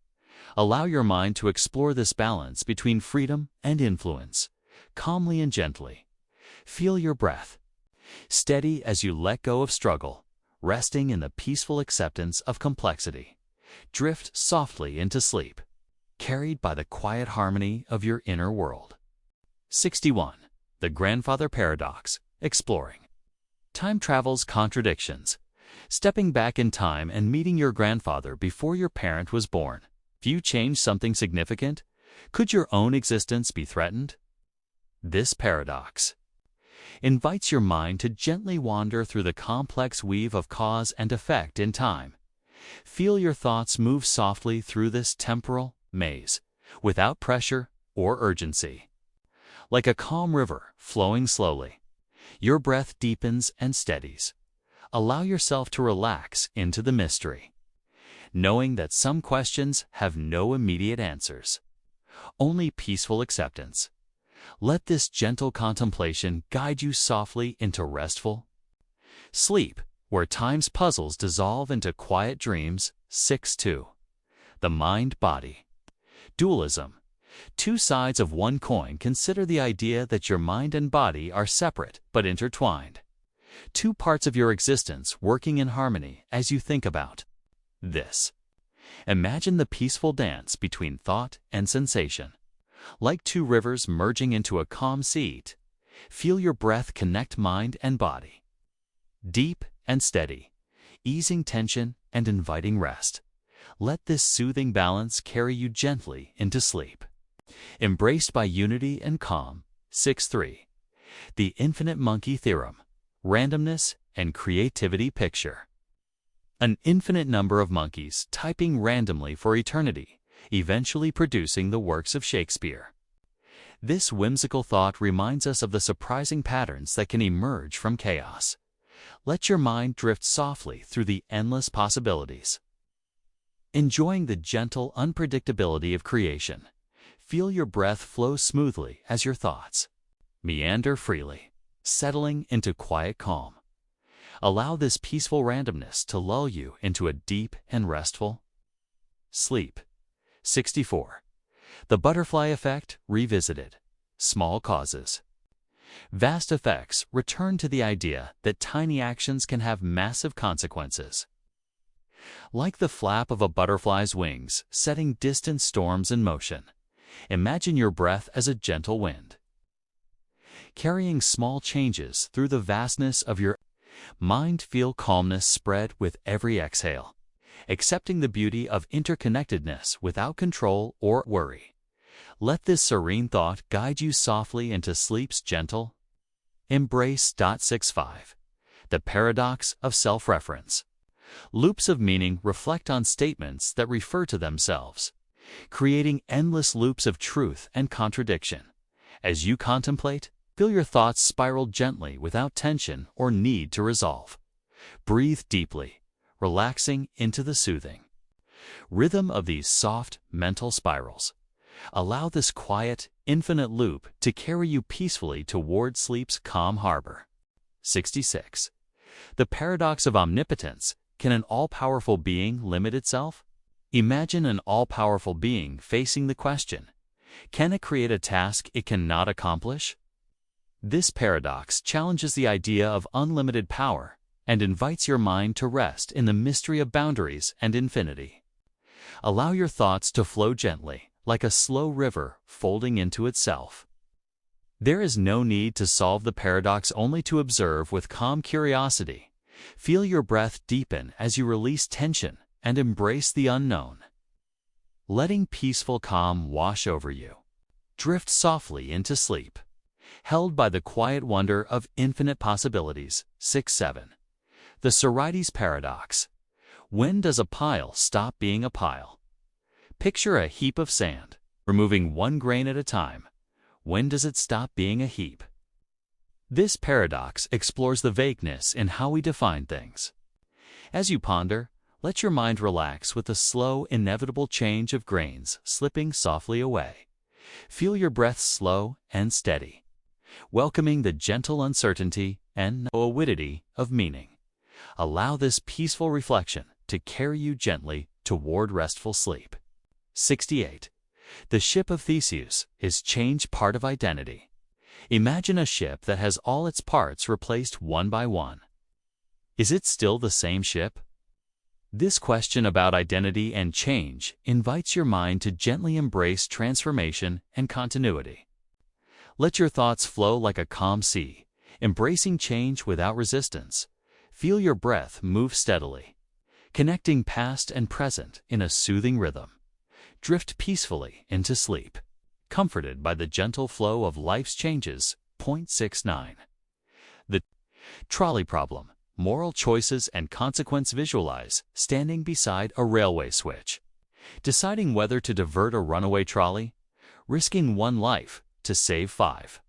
Allow your mind to explore this balance between freedom and influence, calmly and gently. Feel your breath steady as you let go of struggle, resting in the peaceful acceptance of complexity. Drift softly into sleep, carried by the quiet harmony of your inner world. 61. The grandfather paradox. Exploring time travel's contradictions. Stepping back in time and meeting your grandfather before your parent was born. If you change something significant, could your own existence be threatened? This paradox invites your mind to gently wander through the complex weave of cause and effect in time. Feel your thoughts move softly through this temporal maze, without pressure or urgency. Like a calm river flowing slowly, your breath deepens and steadies. Allow yourself to relax into the mystery, knowing that some questions have no immediate answers, only peaceful acceptance. Let this gentle contemplation guide you softly into restful sleep, where time's puzzles dissolve into quiet dreams. 6-2. The mind-body dualism. Two sides of one coin. Consider the idea that your mind and body are separate but intertwined. Two parts of your existence working in harmony as you think about this. Imagine the peaceful dance between thought and sensation, like two rivers merging into a calm sea. Feel your breath connect mind and body, deep and steady, easing tension and inviting rest. Let this soothing balance carry you gently into sleep, embraced by unity and calm. 6-3. The infinite monkey theorem. Randomness and creativity picture. An infinite number of monkeys typing randomly for eternity, eventually producing the works of Shakespeare. This whimsical thought reminds us of the surprising patterns that can emerge from chaos. Let your mind drift softly through the endless possibilities, enjoying the gentle unpredictability of creation. Feel your breath flow smoothly as your thoughts meander freely, settling into quiet calm. Allow this peaceful randomness to lull you into a deep and restful sleep. 64. The butterfly effect revisited. Small causes, vast effects. Return to the idea that tiny actions can have massive consequences. Like the flap of a butterfly's wings, setting distant storms in motion. Imagine your breath as a gentle wind, carrying small changes through the vastness of your mind. Feel calmness spread with every exhale, accepting the beauty of interconnectedness without control or worry. Let this serene thought guide you softly into sleep's gentle embrace. 65. The paradox of self-reference. Loops of meaning reflect on statements that refer to themselves, creating endless loops of truth and contradiction. As you contemplate, feel your thoughts spiral gently without tension or need to resolve. Breathe deeply, relaxing into the soothing rhythm of these soft mental spirals. Allow this quiet, infinite loop to carry you peacefully toward sleep's calm harbor. 66. The paradox of omnipotence. Can an all-powerful being limit itself? Imagine an all-powerful being facing the question, can it create a task it cannot accomplish? This paradox challenges the idea of unlimited power and invites your mind to rest in the mystery of boundaries and infinity. Allow your thoughts to flow gently, like a slow river folding into itself. There is no need to solve the paradox, only to observe with calm curiosity. Feel your breath deepen as you release tension and embrace the unknown. Letting peaceful calm wash over you. Drift softly into sleep, held by the quiet wonder of infinite possibilities. 6-7. The Sorites paradox. When does a pile stop being a pile? Picture a heap of sand, removing one grain at a time. When does it stop being a heap? This paradox explores the vagueness in how we define things. As you ponder, let your mind relax with the slow, inevitable change of grains slipping softly away. Feel your breath slow and steady, welcoming the gentle uncertainty and fluidity of meaning. Allow this peaceful reflection to carry you gently toward restful sleep. 68. The ship of Theseus. Is change part of identity? Imagine a ship that has all its parts replaced one by one. Is it still the same ship? This question about identity and change invites your mind to gently embrace transformation and continuity. Let your thoughts flow like a calm sea, embracing change without resistance. Feel your breath move steadily, connecting past and present in a soothing rhythm. Drift peacefully into sleep, comforted by the gentle flow of life's changes. 69. The trolley problem. Moral choices and consequence. Visualize standing beside a railway switch, deciding whether to divert a runaway trolley, risking one life to save 5.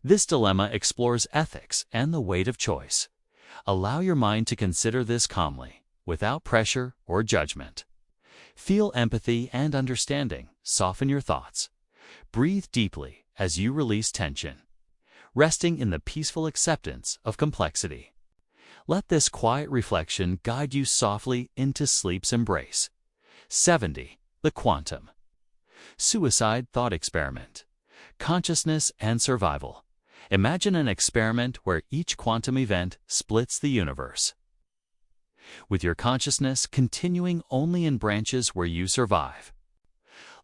This dilemma explores ethics and the weight of choice. Allow your mind to consider this calmly, without pressure or judgment. Feel empathy and understanding soften your thoughts. Breathe deeply as you release tension, resting in the peaceful acceptance of complexity. Let this quiet reflection guide you softly into sleep's embrace. 70. The quantum. Suicide thought experiment. Consciousness and survival. Imagine an experiment where each quantum event splits the universe, with your consciousness continuing only in branches where you survive.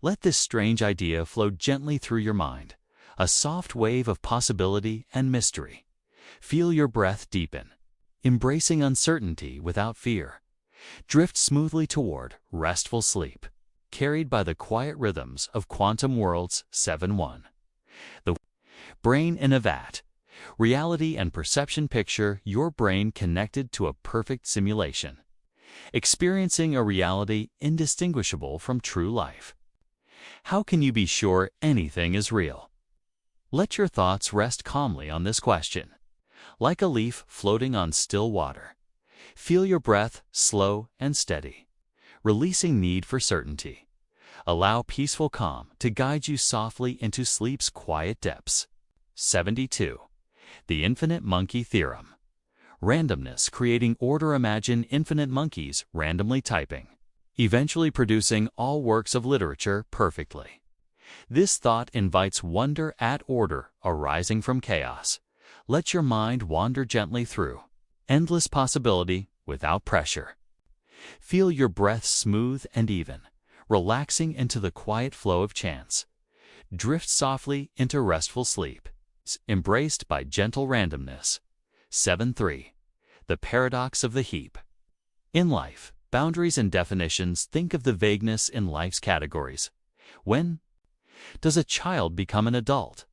Let this strange idea flow gently through your mind, a soft wave of possibility and mystery. Feel your breath deepen, embracing uncertainty without fear. Drift smoothly toward restful sleep, carried by the quiet rhythms of quantum worlds. 7-1. The brain in a vat. Reality and perception. Picture your brain connected to a perfect simulation, experiencing a reality indistinguishable from true life. How can you be sure anything is real? Let your thoughts rest calmly on this question. Like a leaf floating on still water, feel your breath slow and steady, releasing need for certainty. Allow peaceful calm to guide you softly into sleep's quiet depths. 72. The infinite monkey theorem. Randomness creating order. Imagine infinite monkeys randomly typing, eventually producing all works of literature perfectly. This thought invites wonder at order arising from chaos. Let your mind wander gently through endless possibility without pressure. Feel your breath smooth and even, relaxing into the quiet flow of chance. Drift softly into restful sleep, embraced by gentle randomness. 7-3. The paradox of the heap. In life, boundaries and definitions. Think of the vagueness in life's categories. When does a child become an adult?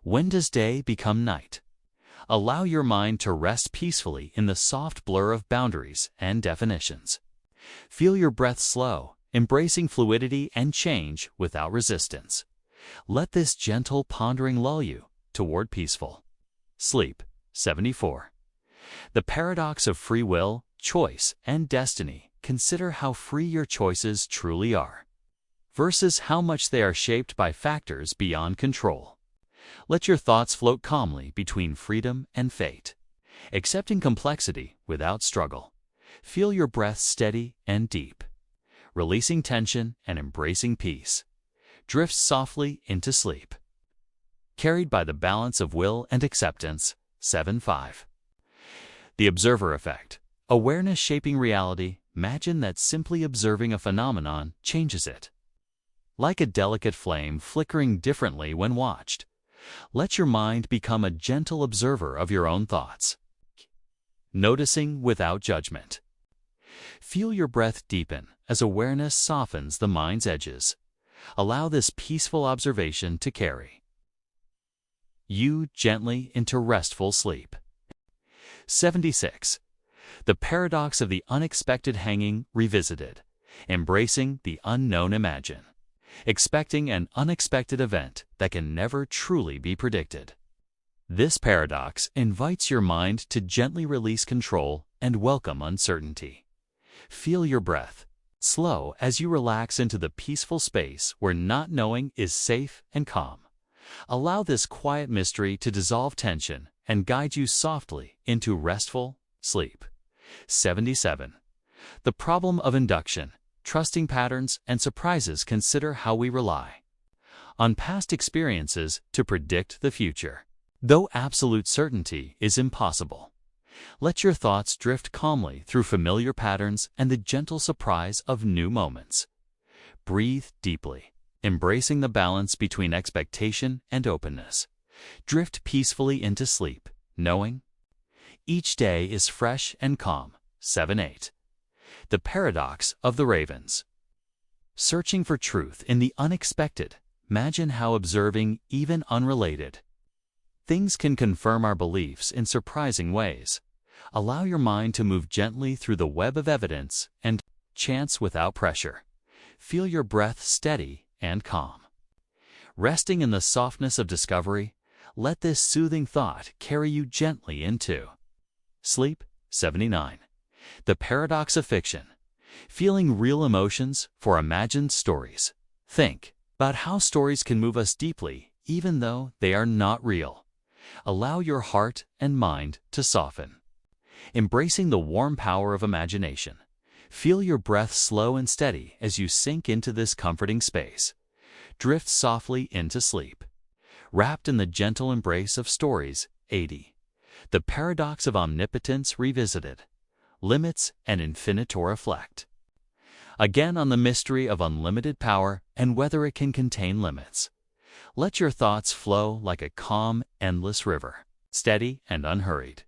When does day become night? Allow your mind to rest peacefully in the soft blur of boundaries and definitions. Feel your breath slow, embracing fluidity and change without resistance. Let this gentle pondering lull you toward peaceful sleep. 74. The paradox of free will, choice, and destiny. Consider how free your choices truly are. versus how much they are shaped by factors beyond control. Let your thoughts float calmly between freedom and fate, accepting complexity without struggle. Feel your breath steady and deep, releasing tension and embracing peace. Drift softly into sleep, carried by the balance of will and acceptance. 7.5. The observer effect. Awareness shaping reality. Imagine that simply observing a phenomenon changes it. Like a delicate flame flickering differently when watched, let your mind become a gentle observer of your own thoughts, noticing without judgment. Feel your breath deepen as awareness softens the mind's edges. Allow this peaceful observation to carry you gently into restful sleep. 76. The paradox of the unexpected hanging revisited. Embracing the unknown. Imagine expecting an unexpected event that can never truly be predicted. This paradox invites your mind to gently release control and welcome uncertainty. Feel your breath slow as you relax into the peaceful space where not knowing is safe and calm. Allow this quiet mystery to dissolve tension and guide you softly into restful sleep. 77. The problem of induction. Trusting patterns and surprises. Consider how we rely on past experiences to predict the future. Though absolute certainty is impossible, let your thoughts drift calmly through familiar patterns and the gentle surprise of new moments. Breathe deeply, embracing the balance between expectation and openness. Drift peacefully into sleep, knowing each day is fresh and calm. 7.8. The paradox of the ravens. Searching for truth in the unexpected. Imagine how observing even unrelated things can confirm our beliefs in surprising ways. Allow your mind to move gently through the web of evidence and chance without pressure. Feel your breath steady and calm. Resting in the softness of discovery, let this soothing thought carry you gently into sleep. 79. The paradox of fiction. Feeling real emotions for imagined stories. Think about how stories can move us deeply even though they are not real. Allow your heart and mind to soften, embracing the warm power of imagination. Feel your breath slow and steady as you sink into this comforting space. Drift softly into sleep, wrapped in the gentle embrace of stories. 80. The paradox of omnipotence revisited. Limits and infinite to reflect again on the mystery of unlimited power and whether it can contain limits. Let your thoughts flow like a calm, endless river, steady and unhurried.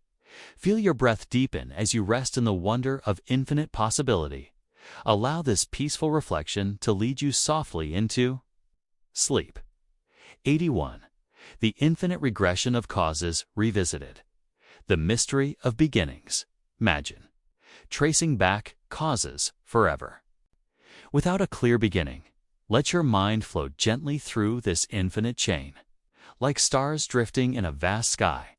Feel your breath deepen as you rest in the wonder of infinite possibility. Allow this peaceful reflection to lead you softly into sleep. 81. The infinite regression of causes revisited. The mystery of beginnings. Imagine tracing back causes forever. Without a clear beginning, let your mind float gently through this infinite chain. Like stars drifting in a vast sky,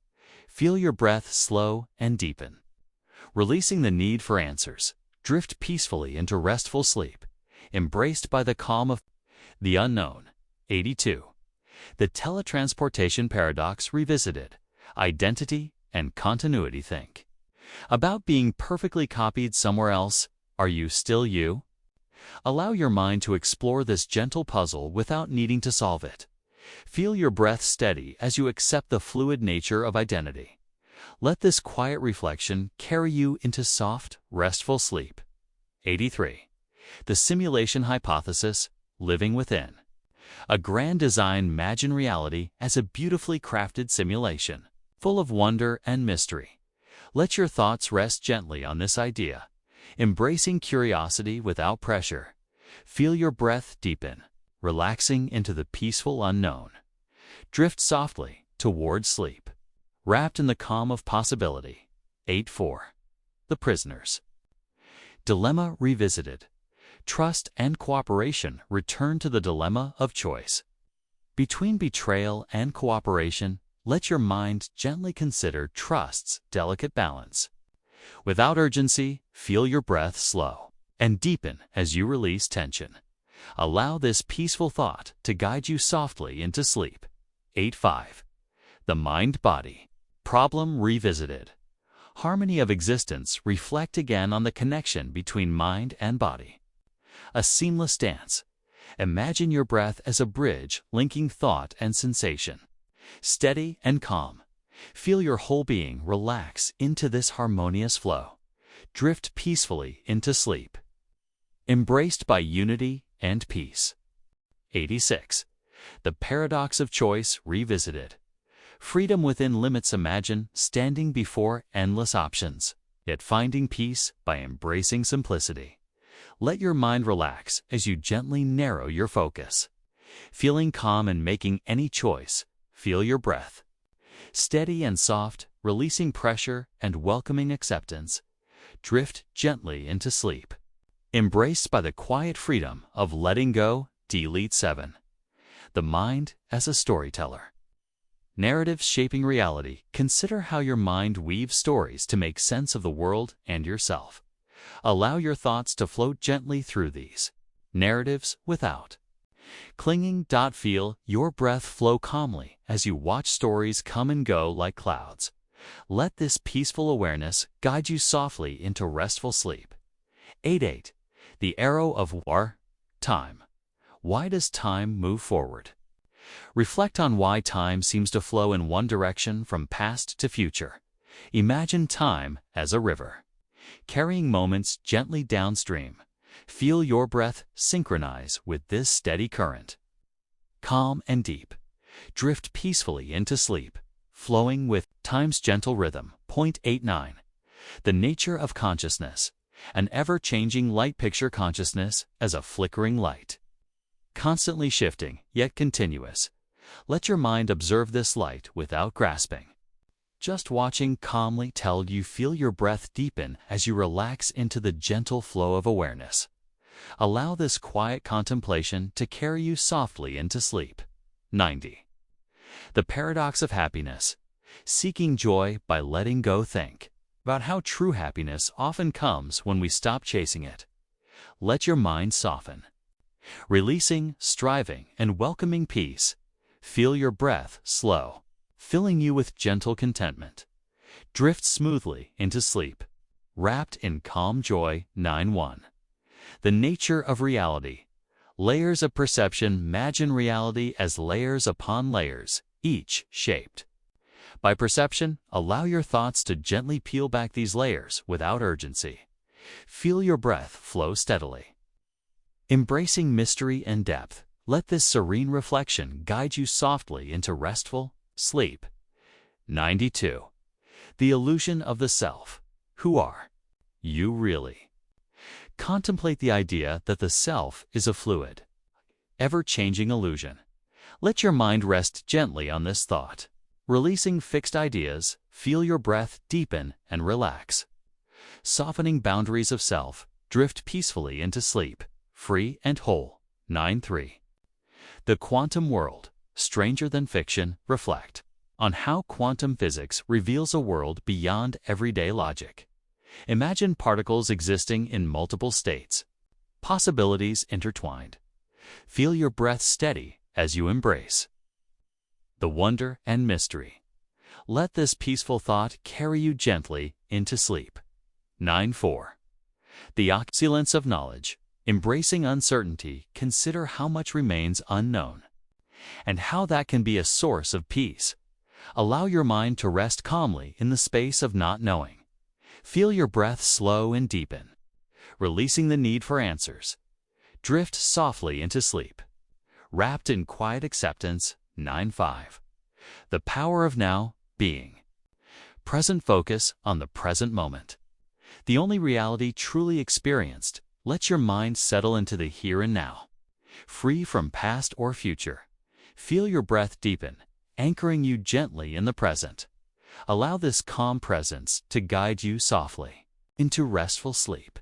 feel your breath slow and deepen. Releasing the need for answers, drift peacefully into restful sleep, embraced by the calm of the unknown. 82. The teletransportation paradox revisited. Identity and continuity. Think about being perfectly copied somewhere else. Are you still you? Allow your mind to explore this gentle puzzle without needing to solve it. Feel your breath steady as you accept the fluid nature of identity. Let this quiet reflection carry you into soft, restful sleep. 83. The simulation hypothesis. Living within. A grand design. Imagine reality as a beautifully crafted simulation, full of wonder and mystery. Let your thoughts rest gently on this idea, embracing curiosity without pressure. Feel your breath deepen, relaxing into the peaceful unknown. Drift softly towards sleep, wrapped in the calm of possibility. 8.4. The prisoners. Dilemma revisited. Trust and cooperation. Return to the dilemma of choice. Between betrayal and cooperation, let your mind gently consider trust's delicate balance. Without urgency, feel your breath slow and deepen as you release tension. Allow this peaceful thought to guide you softly into sleep. 8.5. The mind-body. Problem revisited. Harmony of existence. Reflect again on the connection between mind and body. A seamless dance. Imagine your breath as a bridge linking thought and sensation. Steady and calm. Feel your whole being relax into this harmonious flow. Drift peacefully into sleep. Embraced by unity and peace. 86. The paradox of choice revisited. Freedom within limits. Imagine standing before endless options, yet finding peace by embracing simplicity. Let your mind relax as you gently narrow your focus. Feeling calm and making any choice, feel your breath. Steady and soft, releasing pressure and welcoming acceptance. Drift gently into sleep. Embraced by the quiet freedom of letting go. Delete 7. The mind as a storyteller. Narratives shaping reality. Consider how your mind weaves stories to make sense of the world and yourself. Allow your thoughts to float gently through these narratives without clinging. Feel your breath flow calmly as you watch stories come and go like clouds. Let this peaceful awareness guide you softly into restful sleep. 8.8. The arrow of war. Time. Why does time move forward? Reflect on why time seems to flow in one direction from past to future. Imagine time as a river, carrying moments gently downstream. Feel your breath synchronize with this steady current. Calm and deep. Drift peacefully into sleep, flowing with time's gentle rhythm. 8.9. The nature of consciousness. An ever-changing light. Picture consciousness as a flickering light, constantly shifting, yet continuous. Let your mind observe this light without grasping. Just watching calmly till you feel your breath deepen as you relax into the gentle flow of awareness. Allow this quiet contemplation to carry you softly into sleep. 90. The paradox of happiness. Seeking joy by letting go. Think about how true happiness often comes when we stop chasing it. Let your mind soften, releasing, striving, and welcoming peace. Feel your breath slow, filling you with gentle contentment. Drift smoothly into sleep, wrapped in calm joy. 9.1. The nature of reality. Layers of perception. Imagine reality as layers upon layers, each shaped by perception. Allow your thoughts to gently peel back these layers without urgency. Feel your breath flow steadily. Embracing mystery and depth. Let this serene reflection guide you softly into restful sleep. 92. The illusion of the self. Who are you really? Contemplate the idea that the self is a fluid, ever-changing illusion. Let your mind rest gently on this thought. Releasing fixed ideas, feel your breath deepen and relax. Softening boundaries of self, drift peacefully into sleep, free and whole. 9.3. The quantum world. Stranger than fiction. Reflect on how quantum physics reveals a world beyond everyday logic. Imagine particles existing in multiple states, possibilities intertwined. Feel your breath steady as you embrace the wonder and mystery. Let this peaceful thought carry you gently into sleep. 9.4. The opulence of knowledge. Embracing uncertainty, consider how much remains unknown, and how that can be a source of peace. Allow your mind to rest calmly in the space of not knowing. Feel your breath slow and deepen, releasing the need for answers. Drift softly into sleep, wrapped in quiet acceptance. 9.5. The power of now being. Present focus on the present moment, the only reality truly experienced. Let your mind settle into the here and now, free from past or future. Feel your breath deepen, anchoring you gently in the present. Allow this calm presence to guide you softly into restful sleep.